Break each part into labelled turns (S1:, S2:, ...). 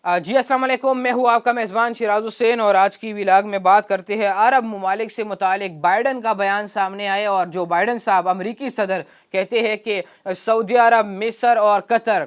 S1: जी अस्सलाम वालेकुम, मैं हूँ आपका मेज़बान शिराज हुसैन और आज की व्लॉग में बात करते हैं अरब ममालिक से मुतालिक बाइडन का बयान सामने आया। और जो बाइडन साहब अमरीकी सदर कहते हैं कि सऊदी अरब, मिस्र और कतर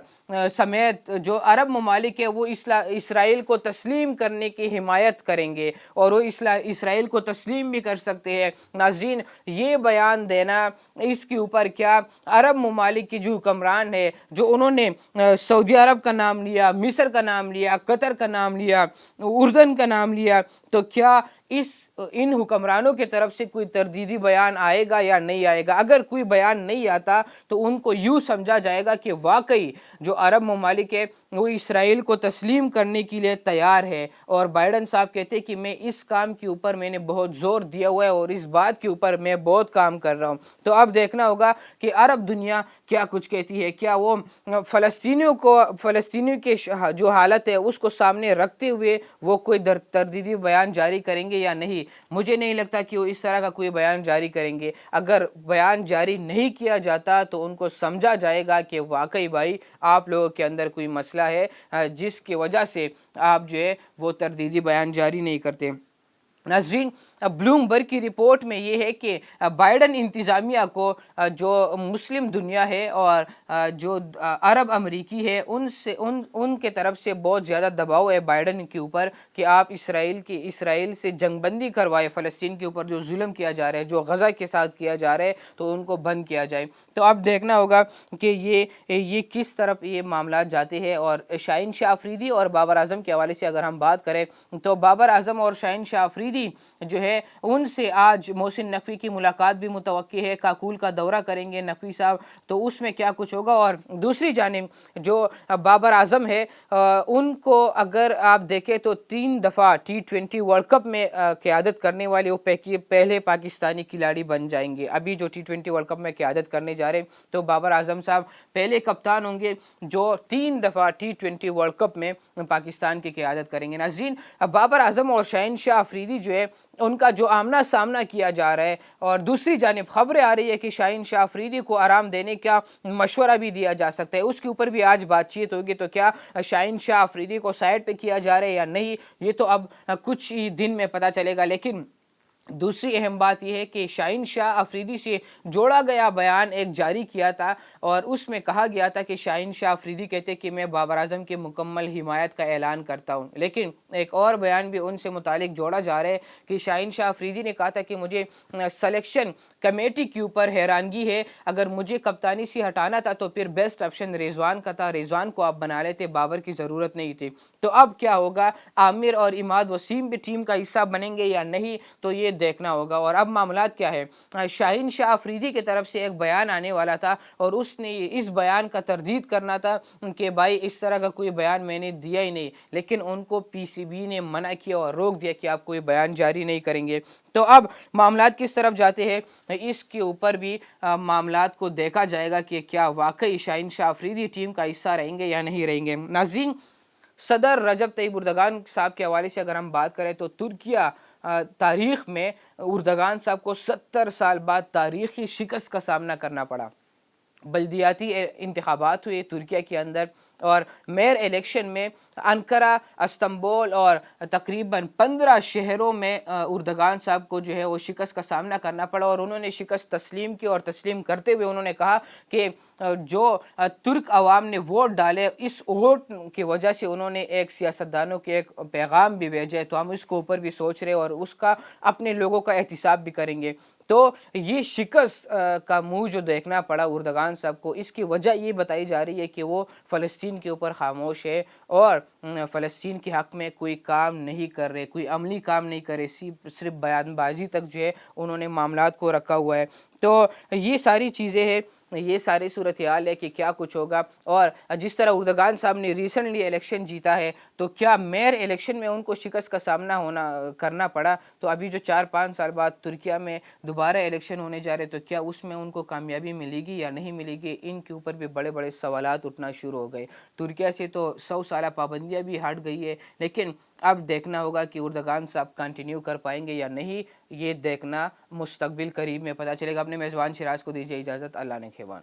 S1: समेत जो अरब ममालिक है वो इसराइल को तस्लीम करने की हिमायत करेंगे और वो इसराइल को तस्लीम भी कर सकते हैं। नाज़रीन, ये बयान देना, इसके ऊपर क्या अरब ममालिक की जो हुक्मरान है, जो उन्होंने सऊदी अरब का नाम लिया, मिस्र का नाम लिया, कतर का नाम लिया, उर्दन का नाम लिया, तो क्या इन हुक्मरानों की तरफ से कोई तरदीदी बयान आएगा या नहीं आएगा? अगर कोई बयान नहीं आता तो उनको यूँ समझा जाएगा कि वाकई जो अरब ममालिक है वो इसराइल को तस्लीम करने के लिए तैयार है। और बाइडन साहब कहते हैं कि मैं इस काम के ऊपर मैंने बहुत ज़ोर दिया हुआ है और इस बात के ऊपर मैं बहुत काम कर रहा हूँ। तो अब देखना होगा कि अरब दुनिया क्या कुछ कहती है। क्या वो फ़लस्तीनियों के जो हालत है उसको सामने रखते हुए वो कोई तरदीदी बयान जारी करेंगे या नहीं? मुझे नहीं लगता कि वो इस तरह का कोई बयान जारी करेंगे। अगर बयान जारी नहीं किया जाता तो उनको समझा जाएगा कि वाकई भाई आप लोगों के अंदर कोई मसला है, जिसकी वजह से आप जो है वो तरदीदी बयान जारी नहीं करते। नाज़रीन, ब्लूमबर्ग की रिपोर्ट में ये है कि बाइडन इंतज़ामिया को जो मुस्लिम दुनिया है और जो अरब अमरीकी है उनके तरफ से बहुत ज़्यादा दबाव है बाइडन के ऊपर कि आप इसराइल से जंगबंदी करवाए, फ़लस्तीन के ऊपर जो जुल्म किया जा रहा है, जो गज़ा के साथ किया जा रहा है, तो उनको बंद किया जाए। तो अब देखना होगा कि ये किस तरफ ये मामला जाते हैं। और शाहीन शाह अफरीदी और बाबर आज़म के हवाले से अगर हम बात करें तो बाबर आज़म और शाहीन शाह अफरीदी जो है उनसे आज मोहसिन नकवी की मुलाकात भी मुतवक्की है। काकुल का दौरा करेंगे नकवी साहब, तो उसमें क्या कुछ होगा। और दूसरी जानिब जो बाबर आज़म है उनको अगर आप देखें तो 3 दफ़ा T20 वर्ल्ड कप में क़यादत करने वाले वो पहले पाकिस्तानी खिलाड़ी बन जाएंगे। अभी जो T20 वर्ल्ड कप में क़यादत करने जा रहे हैं तो बाबर आज़म साहब पहले कप्तान होंगे जो 3 दफ़ा T20 वर्ल्ड कप में पाकिस्तान की क़यादत करेंगे। नाज़रीन, बाबर आज़म और शाहीन शाह अफरीदी जो है उनका जो आमना सामना किया जा रहा है, और दूसरी जानिब खबरें आ रही है कि शाहीन शाह अफरीदी को आराम देने का मशवरा भी दिया जा सकता है। उसके ऊपर भी आज बातचीत होगी। तो क्या शाहीन शाह अफरीदी को साइड पे किया जा रहा है या नहीं, ये तो अब कुछ ही दिन में पता चलेगा। लेकिन दूसरी अहम बात यह है कि शाहीन शाह अफरीदी से जोड़ा गया बयान एक जारी किया था और उसमें कहा गया था कि शाहीन शाह अफरीदी कहते कि मैं बाबर आज़म की मुकम्मल हिमायत का ऐलान करता हूं। लेकिन एक और बयान भी उनसे मुतालिक जोड़ा जा रहा है कि शाहीन शाह अफरीदी ने कहा था कि मुझे सिलेक्शन कमेटी के ऊपर हैरानगी है, अगर मुझे कप्तानी से हटाना था तो फिर बेस्ट ऑप्शन रिजवान का था, रिजवान को आप बना लेते, बाबर की ज़रूरत नहीं थी। तो अब क्या होगा, आमिर और इमाद वसीम भी टीम का हिस्सा बनेंगे या नहीं, तो ये देखना होगा। और अब मामला क्या है, शाहीन शाह अफरीदी की तरफ से एक बयान आने वाला था और उसने इस बयान का तरदीद करना था कि भाई इस तरह का कोई बयान मैंने दिया ही नहीं, लेकिन उनको पीसीबी ने मना किया और रोक दिया कि आप कोई बयान जारी नहीं करेंगे। तो अब मामलात किस तरफ जाते हैं इसके ऊपर भी मामलात को देखा जाएगा कि क्या वाकई शाहीन शाह अफरीदी टीम का हिस्सा रहेंगे या नहीं रहेंगे। नाज़रीन, सदर रजब तैयब उर्दगान साहब के हवाले से अगर हम बात करें तो तुर्किया तारीख में उर्दगान साहब को 70 साल बाद तारीखी शिकस्त का सामना करना पड़ा। बल्दियाती इंतखाबात हुए तुर्किया के अंदर और मेयर इलेक्शन में अंकारा, इस्तांबुल और तकरीबन 15 शहरों में उर्दगान साहब को जो है वो शिकस्त का सामना करना पड़ा। और उन्होंने शिकस्त तस्लीम की और तस्लीम करते हुए उन्होंने कहा कि जो तुर्क अवाम ने वोट डाले, इस वोट की वजह से उन्होंने एक सियासतदानों के एक पैगाम भी भेजा है, तो हम इसको ऊपर भी सोच रहे हैं और उसका अपने लोगों का एहतिसाब भी करेंगे। तो ये शिकस्त का मुंह जो देखना पड़ा उर्दगान साहब को, इसकी वजह ये बताई जा रही है कि वो फ़लस्तीन के ऊपर खामोश है और फ़लस्तीन के हक़ में कोई काम नहीं कर रहे, कोई अमली काम नहीं कर रहे, सिर्फ बयानबाजी तक जो है उन्होंने मामलात को रखा हुआ है। तो ये सारी चीज़ें हैं, ये सारी सूरत हाल है कि क्या कुछ होगा। और जिस तरह उर्दगान साहब ने रिसेंटली इलेक्शन जीता है, तो क्या मेयर इलेक्शन में उनको शिकस्त का सामना करना पड़ा, तो अभी जो 4-5 साल बाद तुर्किया में दोबारा इलेक्शन होने जा रहे, तो क्या उसमें उनको कामयाबी मिलेगी या नहीं मिलेगी, इनके ऊपर भी बड़े बड़े सवालात उठना शुरू हो गए। तुर्किया से तो 100 साल पाबंदियाँ भी हट गई है, लेकिन अब देखना होगा कि उर्दगान साहब कंटिन्यू कर पाएंगे या नहीं, ये देखना मुस्तकबिल करीब में पता चलेगा। अपने मेज़बान शिराज को दीजिए इजाज़त। अल्लाह ने खेवान।